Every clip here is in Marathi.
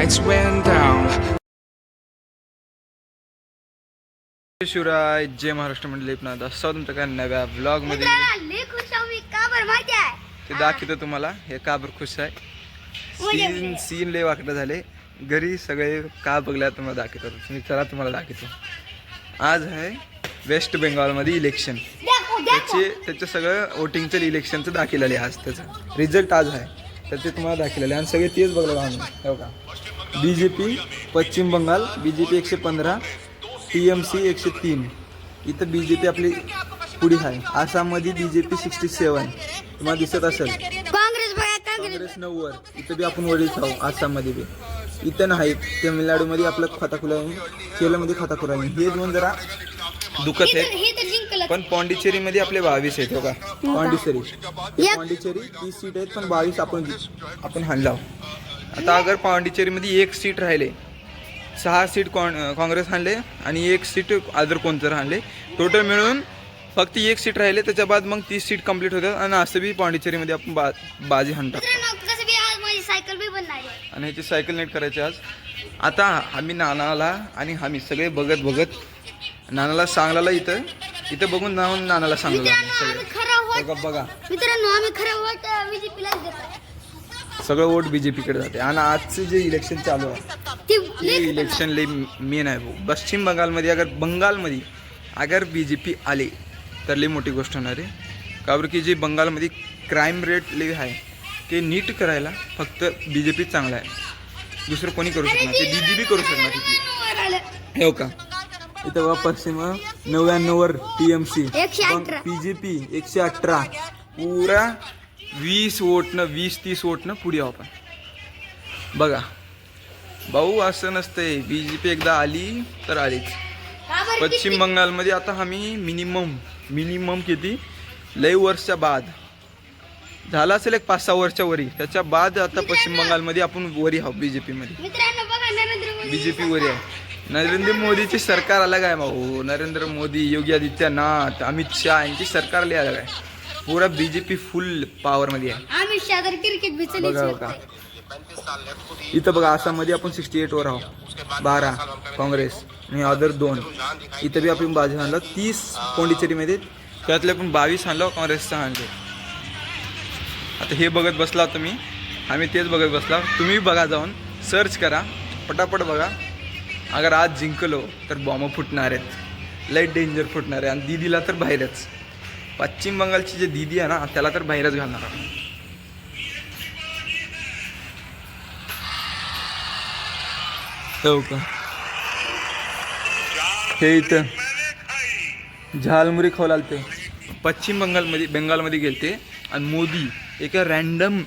lights went down. शिवराय जय महाराष्ट्र मंडळी पुन्हा दाखवतो तुमच्या नव्या व्लॉग मध्ये ते दाखवतो तुम्हाला. हे का बरं खुश आहे सीन लय वाकडं झाले घरी सगळे का बघल्या तुम्हाला दाखवतो. मी चला तुम्हाला दाखवतो. आज आहे वेस्ट बेंगॉलमध्ये इलेक्शन. त्याचं सगळं वोटिंगचं इलेक्शनचं दाखवलेलं आहे. आज त्याचा रिझल्ट आज आहे तर ते तुम्हाला दाखवलेलं आहे आणि सगळे तेच बघलं आम्ही. हो का BJP पश्चिम बंगाल BJP 115, TMC 103. इथं BJP आपली पुढे आहे. आसाममध्ये BJP 67 तुम्हाला दिसत असेल. काँग्रेस 90. इथं बी आपण वडील खाऊ. आसाममध्ये बी इथं नाही. तमिळनाडूमध्ये आपलं खाता खुला आहे. केरळमध्ये खाता खुला आहे. हे दोन जरा दुखत आहेत. पण पॉंडिचेरीमध्ये आपले 22 आहेत. हो का पॉंडिचेरी 30 सीट आहेत पण 22 आपण हाणला. आता अगर पॉंडिचेरीमध्ये 1 सीट राहिले 6 सीट काँग्रेस हाणले आणि 1 सीट अदर कोणतं हाणले. टोटल मिळून फक्त 1 सीट राहिले. त्याच्या बाद मग 30 सीट कंप्लीट होतात आणि असं बी पॉंडिचेरीमध्ये आपण बाजी हाणतात. आणि ह्याची सायकल नेट करायची आज. आता आम्ही नानाला आणि आम्ही सगळे बघत नानाला सांगला इथं बघून नानाला सांगला बघा सगळं वोट BJP कडे जाते. आणि आजचे जे इलेक्शन चालू आहे ते इलेक्शन लय मेन आहे. पश्चिम बंगालमध्ये अगर BJP आले तर लई मोठी गोष्ट होणार आहे. का बरं की जे बंगालमध्ये क्राईम रेट लई आहे ते नीट करायला फक्त BJP चांगला आहे. दुसरं कोणी करू शकणार. ते BJP करू शकणार तिथली. हो का इथं बघा पश्चिम 99 TMC BJP 118 पुरा 20-30 वोटनं पुढे आहो आपण. बघा भाऊ असं नसतंय. BJP एकदा आली तर आलीच. पश्चिम बंगालमध्ये आता आम्ही मिनिमम किती लय वर्षाच्या बाद झाला असेल एक 5-6 वर्षाच्या वरी. त्याच्या बाद आता पश्चिम बंगालमध्ये आपण वरी आहोत. BJP मध्ये BJP वरी आहे. नरेंद्र मोदीची सरकार अलग आहे भाऊ. नरेंद्र मोदी योगी आदित्यनाथ अमित शाह यांची सरकार लय अलग आहे. पूरा BJP फुल पॉवर मध्ये आहे. बघा बघा इथं बघा आसाममध्ये आपण 68 वर आहोत. 12 काँग्रेस आणि अदर 2. इथं बी आपण बाजी आणलं 30 पॉंडिचेरीमध्ये त्यातले आपण 22 आणलो काँग्रेसचा आणले. आता हे बघत बसला तुम्ही. आम्ही तेच बघत बसला. तुम्ही बघा जाऊन सर्च करा पटापट बघा. अगर आज जिंकलो तर बॉम्ब फुटणार आहेत. लय डेंजर फुटणार आहे. आणि दीदीला तर बाहेरच. पश्चिम बंगालची जे दीदी आहे ना त्याला तर बाहेरच घालणार. हो का हे इथं झालमुरी खवलाल ते पश्चिम बेंगालमध्ये गेलते आणि मोदी एका रॅन्डम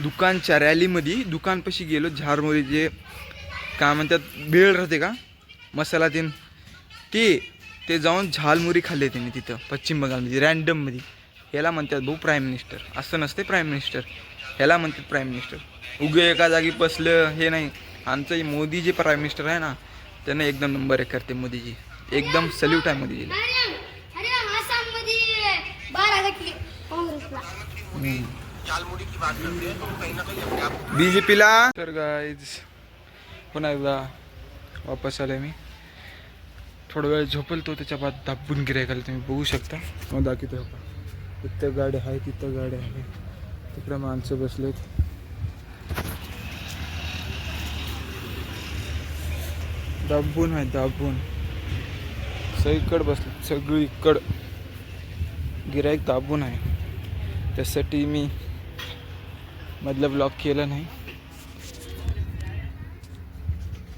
दुकानच्या रॅलीमध्ये दुकानपाशी गेलो. झारमुरी जे काय म्हणतात बेळ राहते का मसाला ते जाऊन झालमुरी खाल्ले त्यांनी तिथं पश्चिम बंगालमध्ये रॅन्डममध्ये. ह्याला म्हणतात भाऊ प्राईम मिनिस्टर. असं नसते प्राईम मिनिस्टर. ह्याला म्हणतात प्राईम मिनिस्टर. उगे एका जागी बसलं हे नाही. आमचं मोदी जे प्राईम मिनिस्टर आहे ना त्यांना एकदम नंबर 1 करते मोदीजी. एकदम सल्यूट आहे मोदीजीला. BJP ला तर गाईज पुन्हा एकदा वापस आले मी. थोडा वेळ झोपलतो त्याच्या बाद दाबून गिरायकाला तुम्ही बघू शकता. मग दाखवतो का इथं गाड्या आहे तिथं गाड्या आहे. तिकडं माणसं बसलेत. दाबून आहे दाबून सगळीकडं बसले. सगळीकडं गिरायक दाबून आहे. त्यासाठी मी मधलं ब्लॉक केलं नाही.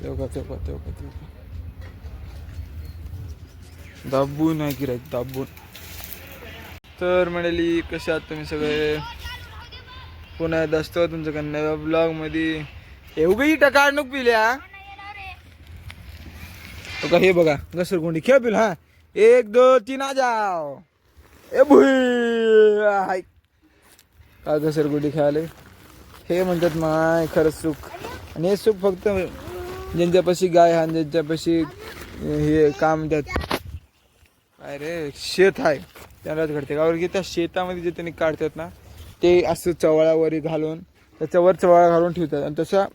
तेव्हा दाबून आहे गिरायक दाबून. तर म्हणाली कशा आहात तुम्ही सगळे. पुन्हा असतो तुमचं नव्या ब्लॉग मध्ये. एवढी टकाडणूक पिल्या तो का हे बघा घसरगुंडी खेळ पिल. हा 1 2 3 आ जाओ. ए भुई का घसरगुंडी खेळाले. हे म्हणतात माय खरंच सुख. आणि हे सुख फक्त ज्यांच्यापाशी गाय आहे ज्यांच्यापाशी हे काम म्हणतात काय रे शेत आहे त्यांनाच घडते. कारण की त्या शेतामध्ये जे त्यांनी काढतात ना ते असं चवळावरी घालून त्याच्यावर चवळा घालून ठेवतात. आणि तसा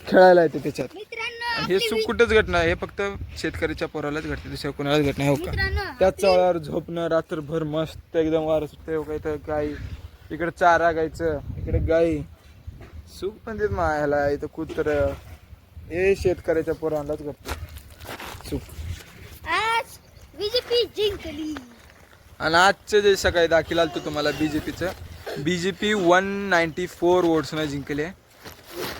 खेळायला येते त्याच्यात. मित्रांनो हे सुख कुठंच घटना हे फक्त शेतकऱ्याच्या पोरालाच घडते, दुसऱ्या कोणालाच घटना हो का. त्याच चवळ्यावर झोपणं रात्रभर मस्त एकदम वारं सुटतं हो काय. तर गाई इकडे चारा गायचं, इकडे गाई सुख पण देत मायाला. इथं कुत्र हे शेतकऱ्याच्या पोरांनाच घडते सुख. आज बीजेपी जिंकली. आणि आजचं जे सकाळी दाखल आलं तुम्हाला बीजेपीचं, बीजेपी 194 वोट्सनं जिंकले.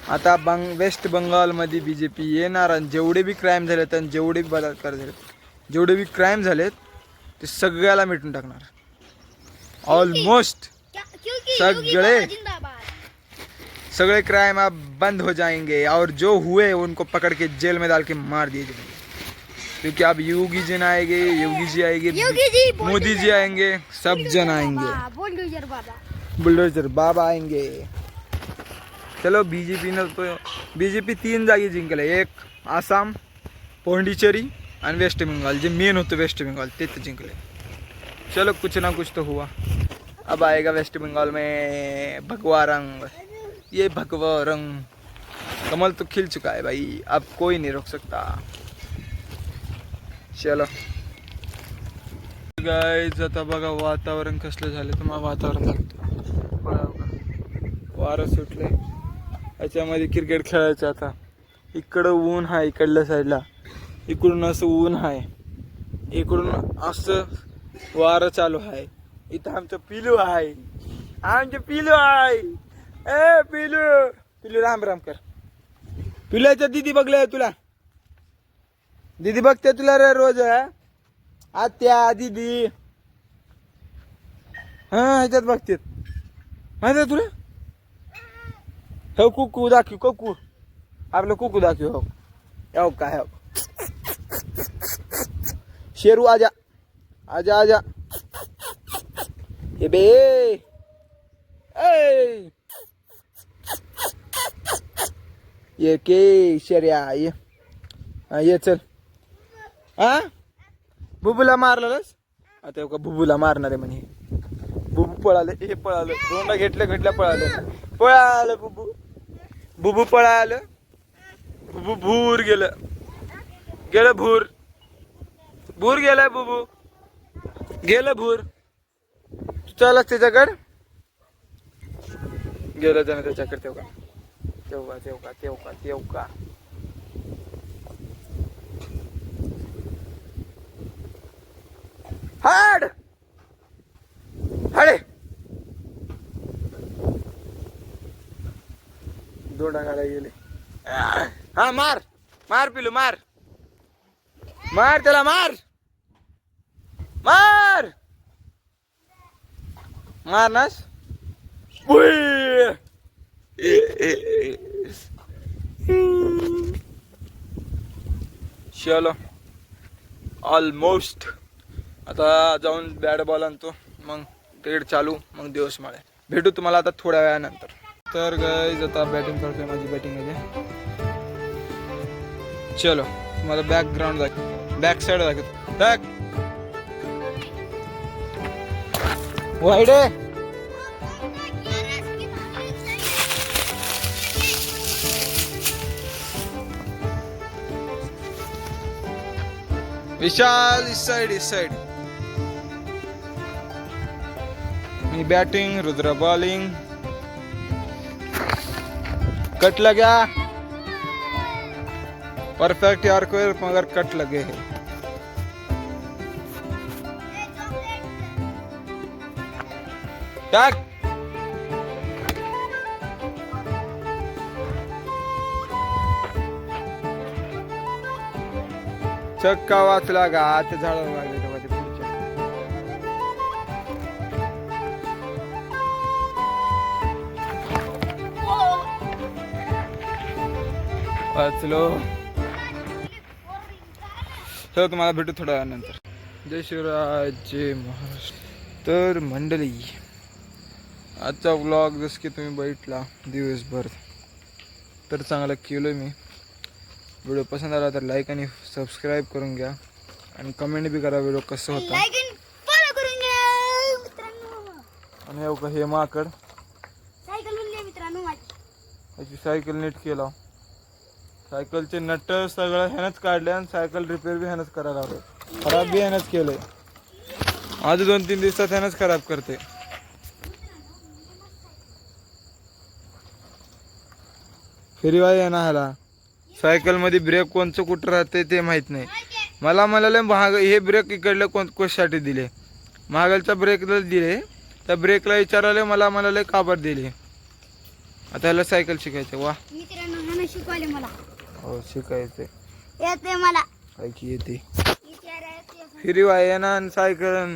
आता वेस्ट बंगालमध्ये बीजेपी येणार आणि जेवढे बी क्राईम झालेत आणि जेवढे बी बलात्कार झालेत, जेवढे बी क्राईम झालेत ते सगळ्याला मिटून टाकणार. ऑलमोस्ट सगळे क्राइम अब बंद हो जाएंगे और जो हुए उनको पकड़ के जेल में डाल के मार दिए जाएंगे. क्योंकि अब योगी जी आएंगे, योगी जी आएंगे, मोदी जी आएंगे, सब जन आएंगे, बुलडोजर बाबा आएंगे. चलो बीजेपी 3 जागी जिंकले. एक आसाम, पोंडिचेरी आणि वेस्ट बंगाल. जे मेन होतं वेस्ट बंगाल ते तर जिंकले. चलो कुछ ना कुछ तो हुआ. अब आएगा वेस्ट बंगाल में भगवा रंग. ये भगवा रंग कमल तो खिल चुका है भाई, अब कोई नहीं रोक सकता. चलो गाइस आता बघा वातावरण कसलं झालं. तुम्हाला वातावरण दाखवतो. वारं सुटले, याच्यामध्ये क्रिकेट खेळायचं. आता इकडं ऊन आहे, इकडल्या साईडला इकडून असं ऊन आहे, इकडून असं वारं चालू आहे. इथं आमचं पिलू आहे, आमचं पिलू आहे. ए पिलू, पिलू राम राम कर. पिल्याच्या दीदी बघले तुला, दीदी बघते तुला रे रोज. आत्या दीदी हा ह्याच्यात बघते माहिती आहे तुला. हो कुकू दाखव, कुकू आपलं कुकू दाखव. हो हो काय हो शेरू आजा आजा आजा. ये बे ए ये के शेर्या ये चल. हा बुबूला मारलास आता का बुबूला मारणार आहे म्हणे. बुबू पळाले, हे पळालं, दोनदा घेतल्या पळालं, पळालं बुबू. बुबू पळालं, बुबू भूर गेलं, गेलं भूर, भूर गेलं बुबू, गेलं भूर. चला त्याच्याकडे गेलं त्यानं त्याच्याकडे. तेव्हा तेव्हा तेव्हा तेव्हा तेव्हा हाड हाडे दोन टाकायला गेले. हा मार मार पिलू मार, मार त्याला मार, मार मार नास. चलो ऑलमोस्ट आता जाऊन बॅट बॉल आणतो, मग क्रिकेट चालू, मग दिवस माळे. भेटू तुम्हाला आता थोड्या वेळानंतर. तर गाइस आता बॅटिंग करतोय, माझी बॅटिंग मध्ये. चलो तुम्हाला बॅकग्राऊंड दाखव, बॅक साइड दाखवतो. बॅक वाईडे विशाल इस साइड. मी बैटिंग, रुद्रा बॉलिंग. कट लगा परफेक्ट यार को, मगर कट लगे है. टाक चक्का वाचला का आता झाडाला लागले तेव्हा ते पुढच्या. वाचलो. तर तुम्हाला भेटू थोड्या वेळानंतर. जय शिवराज, जय महाराष्ट्र. तर मंडळी आजचा व्लॉग जसं की तुम्ही बघितला दिवसभर, तर चांगला केलं मी. व्हिडिओ पसंत आला तर लाईक आणि सबस्क्राईब करून घ्या आणि कमेंट बी करा व्हिडिओ कसं होता. आणि हे माकड सायकल मित्रांनो, याची सायकल नीट केला. सायकलचे नट सगळं ह्यानंच काढले आणि सायकल रिपेअर बी ह्यानंच करायला लावले. खराब बी ह्यानंच केलंय. आज 2-3 दिवसात ह्यानंच खराब करते. फिरवाय आहे ना ह्याला. सायकल मध्ये ब्रेक कोणचं कुठं राहते ते माहित नाही. मला म्हणाले महाग हे ब्रेक इकडले कोणसाठी दिले. महागालचा ब्रेकला दिले. त्या ब्रेकला विचारले मला म्हणाले काबर दिले. आता ह्याला सायकल शिकायचं. वा मित्रांनो ह्यानं शिकवले मला. हो शिकायचं येते मला. काय की येते. फिरवाय ना आणि सायकल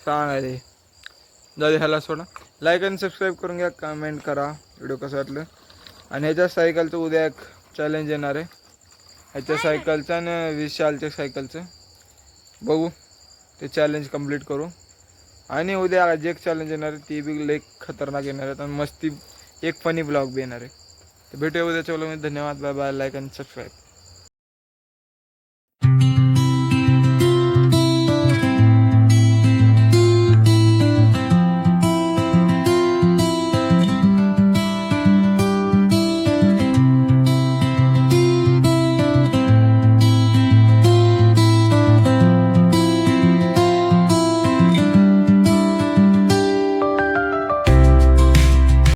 सांगायले. दादा ह्याला सोडा. लाईक आणि सबस्क्राईब करून घ्या. कमेंट करा व्हिडिओ कसं वाटलं. आणि ह्याच्या सायकलचं उद्या एक चॅलेंज येणार आहे. ह्याच्या सायकलचं आणि विशालच्या सायकलचं बघू. ते चॅलेंज कंप्लीट करू. आणि उद्या आज एक चॅलेंज येणार आहे. ती बी लई खतरनाक येणार आहे. आणि मस्ती एक फनी ब्लॉग बी येणार आहे. तर भेटूया उद्याच्या व्हिडिओमध्ये. धन्यवाद. Bye bye. लाईक आणि सबस्क्राईब.